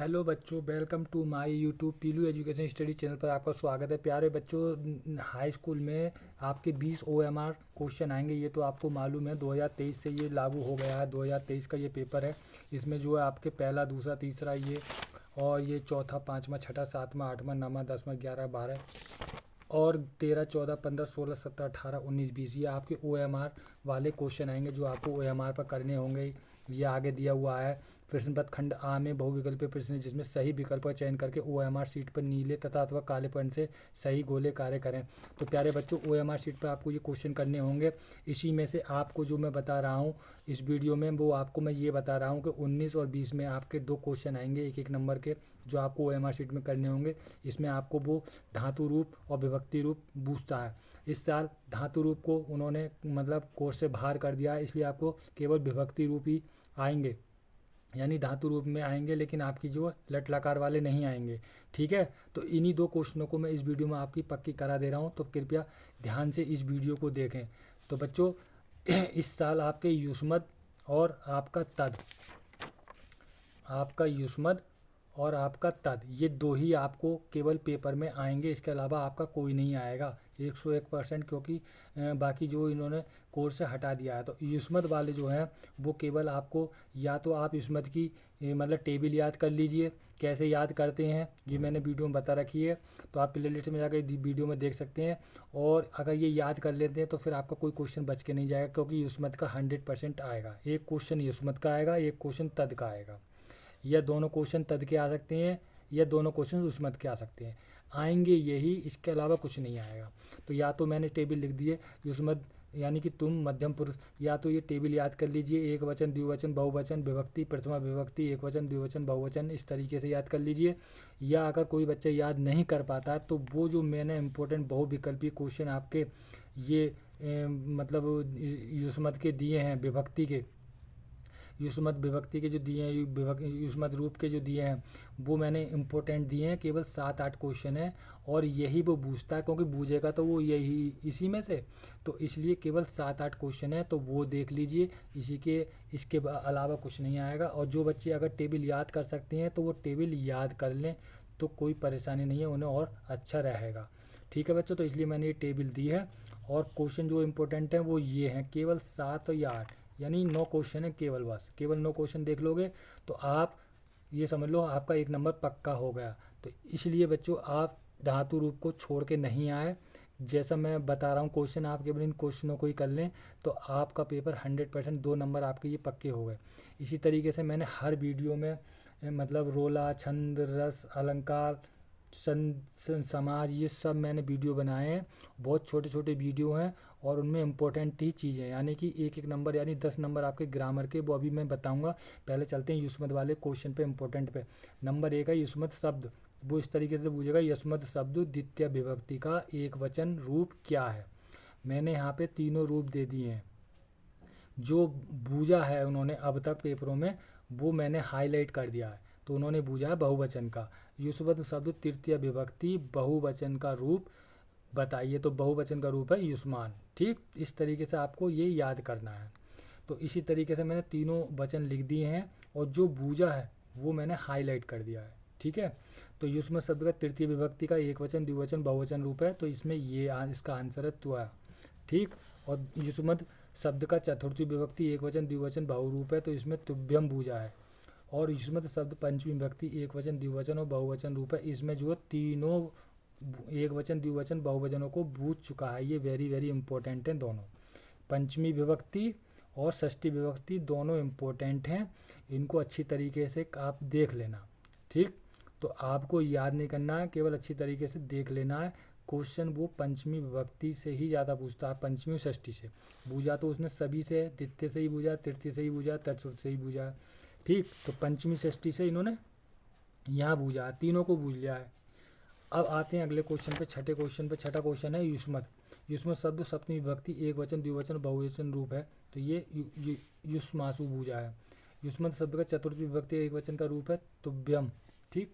Hello बच्चों, welcome to my YouTube Pilu education study channel पर आपका स्वागत है। प्यारे बच्चों, हाई स्कूल में आपके 20 OMR क्वेश्चन आएंगे। ये तो आपको मालूम है, 2023 से ये लागू हो गया है। 2023 का ये पेपर है। इसमें जो है आपके पहला, दूसरा, तीसरा ये और ये चौथा, पाँचवा, छठा, सातवां, आठवां, नौवां, 10वां, 11, 12 और 13, 14, 15, 16, 17, 18, 19, 20 ये आपके OMR वाले क्वेश्चन आएंगे जो आपको OMR पर करने होंगे। ये आगे दिया हुआ है। प्रश्न पत्र खंड आ में बहुविकल्पीय प्रश्न जिसमें सही विकल्प का चयन करके OMR शीट पर नीले तथा अथवा काले पेन से सही गोले कार्य करें। तो प्यारे बच्चों, OMR शीट पर आपको ये क्वेश्चन करने होंगे। इसी में से आपको जो मैं बता रहा हूँ इस वीडियो में, वो आपको मैं ये बता रहा हूँ कि 19 और 20 में आपके 2 क्वेश्चन आएंगे एक एक नंबर के, जो आपको OMR शीट में करने होंगे। इसमें आपको वो धातु रूप और विभक्ति रूप पूछता है। इस साल धातु रूप को उन्होंने मतलब कोर्स से बाहर कर दिया है, इसलिए आपको केवल विभक्ति रूप ही आएंगे, यानी धातु रूप में आएंगे, लेकिन आपकी जो लट लकार वाले नहीं आएंगे। ठीक है, तो इन्हीं 2 क्वेश्चनों को मैं इस वीडियो में आपकी पक्की करा दे रहा हूँ, तो कृपया ध्यान से इस वीडियो को देखें। तो बच्चों, इस साल आपके युष्मद और आपका युष्मद और आपका तद, ये 2 ही आपको केवल पेपर में आएंगे। इसके अलावा आपका कोई नहीं आएगा 101%, क्योंकि बाकी जो इन्होंने कोर्स से हटा दिया है। तो युष्मद वाले जो हैं वो केवल आपको, या तो आप युष्मद की मतलब टेबल याद कर लीजिए। कैसे याद करते हैं ये मैंने वीडियो में बता रखी है, तो आप प्लेलिस्ट में जाकर वीडियो में देख सकते हैं। और अगर ये याद कर लेते हैं तो फिर आपका कोई क्वेश्चन बच के नहीं जाएगा, क्योंकि युष्मद का 100% आएगा। एक क्वेश्चन युष्मद का आएगा, एक क्वेश्चन तद का आएगा, या दोनों क्वेश्चन तद के आ सकते हैं, या दोनों क्वेश्चन युष्मद के आ सकते हैं। आएंगे यही, इसके अलावा कुछ नहीं आएगा। तो या तो मैंने टेबल लिख दी है युष्मद यानी कि तुम मध्यम पुरुष, या तो ये टेबल याद कर लीजिए। एक वचन, द्विवचन, बहुवचन, विभक्ति, प्रथमा विभक्ति, एक वचन, द्विवचन, बहुवचन, इस तरीके से याद कर लीजिए। या अगर कोई बच्चा याद नहीं कर पाता तो वो जो मैंने इंपॉर्टेंट बहुविकल्पी क्वेश्चन आपके ये मतलब युष्मद के दिए हैं, युष्मद विभक्ति के जो दिए हैं, युष्मद रूप के जो दिए हैं, वो मैंने इम्पोर्टेंट दिए हैं। केवल 7-8 क्वेश्चन है, और यही वो पूछता है, क्योंकि बूझेगा तो वो यही इसी में से, तो इसलिए केवल 7-8 क्वेश्चन है। तो वो देख लीजिए, इसके अलावा कुछ नहीं आएगा। और जो बच्चे अगर टेबल याद कर सकते हैं तो वो टेबल याद कर लें, तो कोई परेशानी नहीं है, उन्हें और अच्छा रहेगा। ठीक है बच्चों, तो इसलिए मैंने ये टेबल दी है। और क्वेश्चन जो इम्पोर्टेंट हैं वो ये हैं, केवल 7 या 8, यानी 9 क्वेश्चन है केवल। बस केवल 9 क्वेश्चन देख लोगे तो आप ये समझ लो आपका 1 नंबर पक्का हो गया। तो इसलिए बच्चों, आप धातु रूप को छोड़ के नहीं आए। जैसा मैं बता रहा हूँ क्वेश्चन, आप केवल इन क्वेश्चनों को ही कर लें तो आपका पेपर 100% 2 नंबर आपके ये पक्के हो गए। इसी तरीके से मैंने हर वीडियो में मतलब रोला, छंद, रस, अलंकार, समाज, ये सब मैंने वीडियो बनाए हैं। बहुत छोटे छोटे वीडियो हैं, और उनमें इम्पोर्टेंट ही चीज़ें, यानी कि एक एक नंबर, यानी 10 नंबर आपके ग्रामर के, वो अभी मैं बताऊंगा। पहले चलते हैं युष्मद वाले क्वेश्चन पे, इम्पोर्टेंट पे। नंबर 1 है युष्मद शब्द। वो इस तरीके से पूछेगा, युष्मद शब्द द्वितीय विभक्ति का एक वचन रूप क्या है। मैंने यहाँ पे तीनों रूप दे दिए हैं। जो बूझा है उन्होंने अब तक पेपरों में, वो मैंने हाईलाइट कर दिया है। तो उन्होंने बूझा है बहुवचन का, युष्मद शब्द तृतीय विभक्ति बहुवचन का रूप बताइए। तो बहुवचन का रूप है युष्मान। ठीक, इस तरीके से आपको ये याद करना है। तो इसी तरीके से मैंने तीनों वचन लिख दिए हैं, और जो बूझा है वो मैंने हाईलाइट कर दिया है। ठीक है, तो युष्मद शब्द का तृतीय विभक्ति का एक वचन, द्विवचन, बहुवचन रूप है, तो इसमें ये इसका आंसर है त्वा। ठीक, और युष्मद शब्द का चतुर्थी विभक्ति एक वचन, द्विवचन, बहुरूप है, तो इसमें तुभ्यम बूझा है। और युष्मद शब्द पंचमी विभक्ति एक वचन, द्विवचन और बहुवचन रूप है, इसमें जो तीनों एक वचन, द्विवचन, बहुवचनों को बूझ चुका है। ये वेरी वेरी इंपॉर्टेंट हैं दोनों। पंचमी विभक्ति और षष्ठी विभक्ति दोनों इम्पोर्टेंट हैं, इनको अच्छी तरीके से आप देख लेना। ठीक, तो आपको याद नहीं करना है, केवल अच्छी तरीके से देख लेना है। क्वेश्चन वो पंचमी विभक्ति से ही ज़्यादा पूछता है, पंचमी और षष्ठी से। बूझा तो उसने सभी से, द्वितीय से ही बूझा, तृतीय से ही बूझा, चतुर्थ से ही बूझा। ठीक, तो पंचमी षष्ठी से इन्होंने यहाँ बूझा, तीनों को बूझ लिया है। अब आते हैं अगले क्वेश्चन पे, छठे क्वेश्चन पे। छठा क्वेश्चन है युष्मद। युष्मद शब्द सप्तमी विभक्ति एक वचन, द्विवचन, बहुवचन रूप है, तो ये युष्मासु बूझा है। युष्मद शब्द का चतुर्थी विभक्ति एक वचन का रूप है तुभ्यम। ठीक,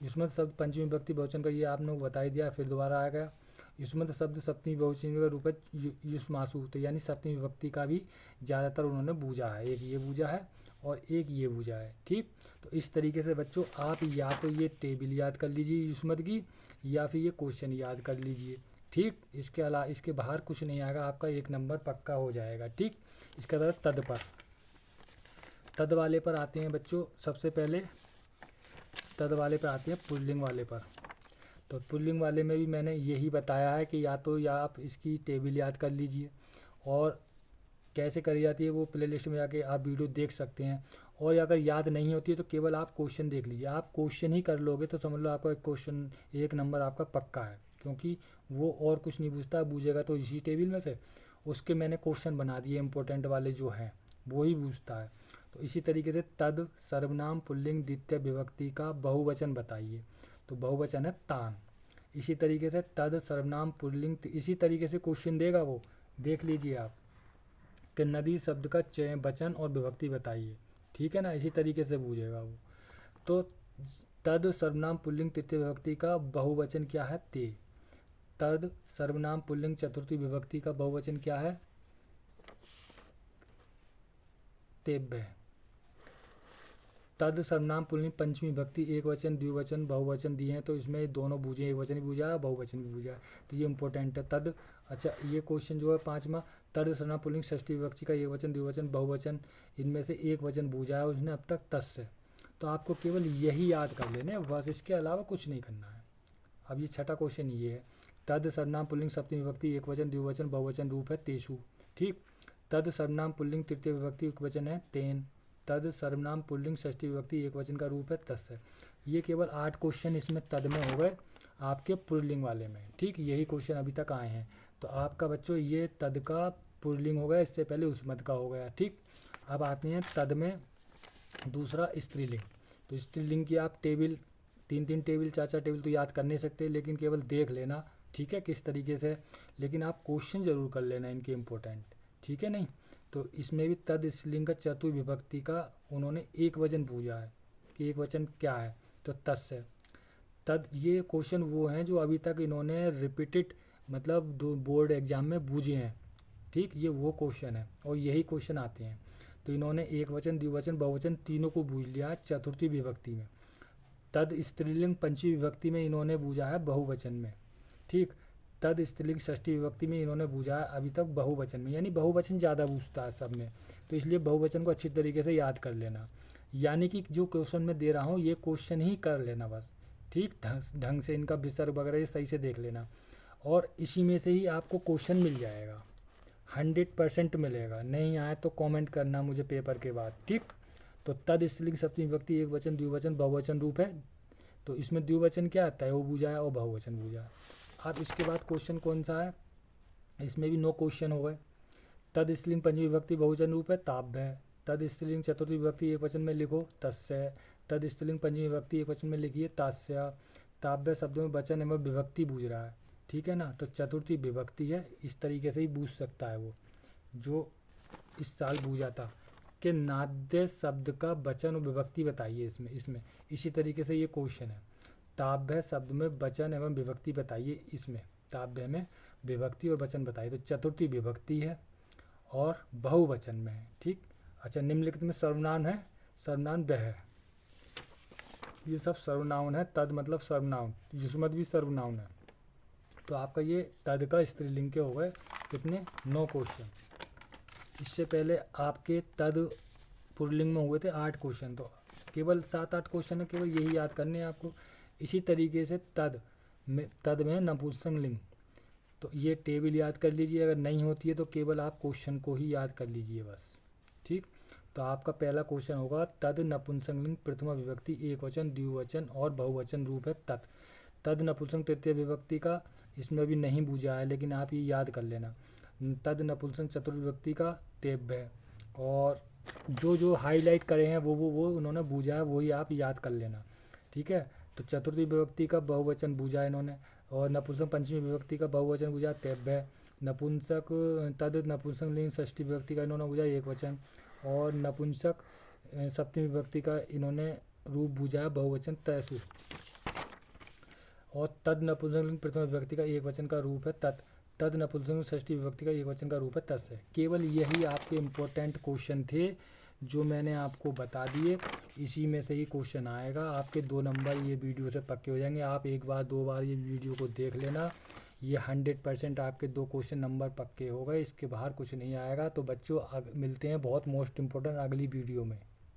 युष्मद शब्द पंचमी विभक्ति बहुवचन का, ये आपने बता ही दिया, फिर दोबारा आ गया। युष्मद शब्द सप्तमी बहुवचन का रूप है युष्मासु, तो यानी सप्तमी विभक्ति का भी ज़्यादातर उन्होंने बूझा है। एक ये बूझा है, और एक ये भुजा है। ठीक, तो इस तरीके से बच्चों आप या तो ये टेबल याद कर लीजिए युष्मत की, या फिर ये क्वेश्चन याद कर लीजिए। ठीक, इसके अलावा इसके बाहर कुछ नहीं आएगा, आपका 1 नंबर पक्का हो जाएगा। ठीक, इसके बाद तद पर, तद वाले पर आते हैं बच्चों। सबसे पहले तद वाले पर आते हैं पुल्लिंग वाले पर। तो पुल्लिंग वाले में भी मैंने यही बताया है कि या आप इसकी टेबल याद कर लीजिए, और कैसे करी जाती है वो प्लेलिस्ट में जाके आप वीडियो देख सकते हैं। और अगर याद नहीं होती है तो केवल आप क्वेश्चन देख लीजिए, आप क्वेश्चन ही कर लोगे तो समझ लो आपका क्वेश्चन 1 नंबर आपका पक्का है, क्योंकि वो और कुछ नहीं पूछता, पूछेगा तो इसी टेबल में से उसके मैंने क्वेश्चन बना दिए इंपॉर्टेंट वाले जो हैं वो ही पूछता है। तो इसी तरीके से तद सर्वनाम पुल्लिंग द्वितीय विभक्ति का बहुवचन बताइए, तो बहुवचन है तान। इसी तरीके से तद सर्वनाम पुल्लिंग, इसी तरीके से क्वेश्चन देगा वो, देख लीजिए आप कि नदी शब्द का चयन वचन और विभक्ति बताइए। ठीक है ना, इसी तरीके से पूछेगा वो। तो तद सर्वनाम पुल्लिंग तृतीय विभक्ति का बहुवचन क्या है? ते। तद सर्वनाम पुल्लिंग चतुर्थी विभक्ति का बहुवचन क्या है? तेभ्य। तद सर्वनाम पुल्लिंग पंचमी विभक्ति एक वचन द्विवचन बहुवचन दिए हैं, तो इसमें दोनों बूझे, एक वचन भी बूझा है बहुवचन भी बूझा है, तो ये इंपॉर्टेंट है। तद, अच्छा ये क्वेश्चन जो है 5वां, तद सर्वनाम पुल्लिंग षष्ठी विभक्ति का एक वचन द्विवचन बहुवचन, इनमें से एक वचन बूझा है उसने अब तक तस् से। तो आपको केवल यही याद कर लेना है बस, इसके अलावा कुछ नहीं करना है। अब ये छठा क्वेश्चन ये है, तद सर्वनाम पुल्लिंग सप्तमी विभक्ति एक वचन द्विवचन बहुवचन रूप है तेषु। ठीक, तद सर्वनाम पुल्लिंग तृतीय विभक्ति एक वचन है तेन। तद सर्वनाम पुल्लिंग षष्ठी विभक्ति एक वचन का रूप है तस्य। ये केवल 8 क्वेश्चन इसमें तद में हो गए आपके पुल्लिंग वाले में। ठीक, यही क्वेश्चन अभी तक आए हैं। तो आपका बच्चों ये तद का पुल्लिंग हो गया, इससे पहले उसमत का हो गया। ठीक, अब आते हैं तद में दूसरा स्त्रीलिंग। तो स्त्रीलिंग की आप टेबल 3-3 टेबल 4-4 टेबल तो याद कर नहीं सकते, लेकिन केवल देख लेना। ठीक है, किस तरीके से, लेकिन आप क्वेश्चन जरूर कर लेना इनके इम्पोर्टेंट। ठीक है नहीं, तो इसमें भी तद स्त्रीलिंग का चतुर्थ विभक्ति का उन्होंने एक वचन पूछा है कि एक वचन क्या है, तो तस् है। तद, ये क्वेश्चन वो हैं जो अभी तक इन्होंने रिपीटेड मतलब 2 बोर्ड एग्जाम में बूझे हैं। ठीक, ये वो क्वेश्चन है और यही क्वेश्चन आते हैं। तो इन्होंने एक वचन द्विवचन बहुवचन तीनों को बूझ लिया है चतुर्थी विभक्ति में। तद स्त्रीलिंग पंचमी विभक्ति में इन्होंने बूझा है बहुवचन में। ठीक, तद स्त्रीलिंग षष्ठी विभक्ति में इन्होंने बूझा है अभी तक बहुवचन में, यानी बहुवचन ज़्यादा बूझता है सब में, तो इसलिए बहुवचन को अच्छी तरीके से याद कर लेना। यानी कि जो क्वेश्चन मैं दे रहा हूँ ये क्वेश्चन ही कर लेना बस। ठीक, ढंग से इनका विसर्ग वगैरह सही से देख लेना, और इसी में से ही आपको क्वेश्चन मिल जाएगा, 100% मिलेगा। नहीं आए तो कमेंट करना मुझे पेपर के बाद। ठीक, तो तद स्त्रीलिंग सप्तमी विभक्ति एक वचन द्विवचन बहुवचन रूप है, तो इसमें द्विवचन क्या है? तयो बूझा है और बहुवचन बूझा है। अब इसके बाद क्वेश्चन कौन सा है? इसमें भी 9 क्वेश्चन हो गए। तद स्त्रीलिंग पंचमी विभक्ति बहुवचन रूप है ताभ्य। तद स्त्रीलिंग चतुर्थी विभक्ति एक वचन में लिखो तस्य। तद स्त्रीलिंग पंचमी विभक्ति एक वचन में लिखिए तास्य। ताभ्य शब्दों में वचन एवं विभक्ति बूझ रहा है। ठीक है ना, तो चतुर्थी विभक्ति है, इस तरीके से ही बूझ सकता है वो जो इस साल बूझा था कि नाद्य शब्द का वचन और विभक्ति बताइए। इसमें इसी तरीके से ये क्वेश्चन है, ताभ्य शब्द में वचन एवं विभक्ति बताइए। इसमें ताभ्य में विभक्ति और वचन बताइए, तो चतुर्थी विभक्ति है और बहुवचन में है। ठीक, अच्छा निम्नलिखित में सर्वनाम है, सर्वनाम वह है, ये सब सर्वनाउन है। तद मतलब सर्वनाउन, युष्मत भी सर्वनाउन है। तो आपका ये तद का स्त्रीलिंग के हो गए कितने? 9 क्वेश्चन। इससे पहले आपके तद पुल्लिंग में हुए थे 8 क्वेश्चन, तो केवल 7-8 क्वेश्चन है, केवल यही याद करने हैं आपको। इसी तरीके से तद में नपुंसक लिंग, तो ये टेबल याद कर लीजिए। अगर नहीं होती है तो केवल आप क्वेश्चन को ही याद कर लीजिए बस। ठीक, तो आपका पहला क्वेश्चन होगा तद नपुंसक लिंग प्रथमा विभक्ति एक वचन द्विवचन और बहुवचन रूप है तत्। तद नपुंसक तृतीय विभक्ति का इसमें अभी नहीं बूझा है, लेकिन आप ये याद कर लेना। तद नपुंसक चतुर्थ विभक्ति का तेभ्य है, और जो हाईलाइट करे हैं वो उन्होंने बूझा है, वही आप याद कर लेना। ठीक है, तो चतुर्थी विभक्ति का बहुवचन बूझा है इन्होंने, और नपुंसक पंचमी विभक्ति का बहुवचन बूझा तेभ्य। नपुंसक तद नपुंसक लिंग षष्ठी विभक्ति का इन्होंने बूझा एक वचन, और नपुंसक सप्तमी विभक्ति का इन्होंने रूप बूझा है बहुवचन तयसु, और तद नपुंसक लिंग प्रथम विभक्ति का एक वचन का रूप है तत्। तद नपुंसक षष्ठी विभक्ति का एक वचन का रूप है तस्य। केवल यही आपके इम्पोर्टेंट क्वेश्चन थे जो मैंने आपको बता दिए इसी में से ही क्वेश्चन आएगा। आपके 2 नंबर ये वीडियो से पक्के हो जाएंगे। आप एक बार 2 बार ये वीडियो को देख लेना, ये 100% आपके 2 क्वेश्चन नंबर पक्के हो गए, इसके बाहर कुछ नहीं आएगा। तो बच्चों मिलते हैं बहुत मोस्ट इम्पोर्टेंट अगली वीडियो में।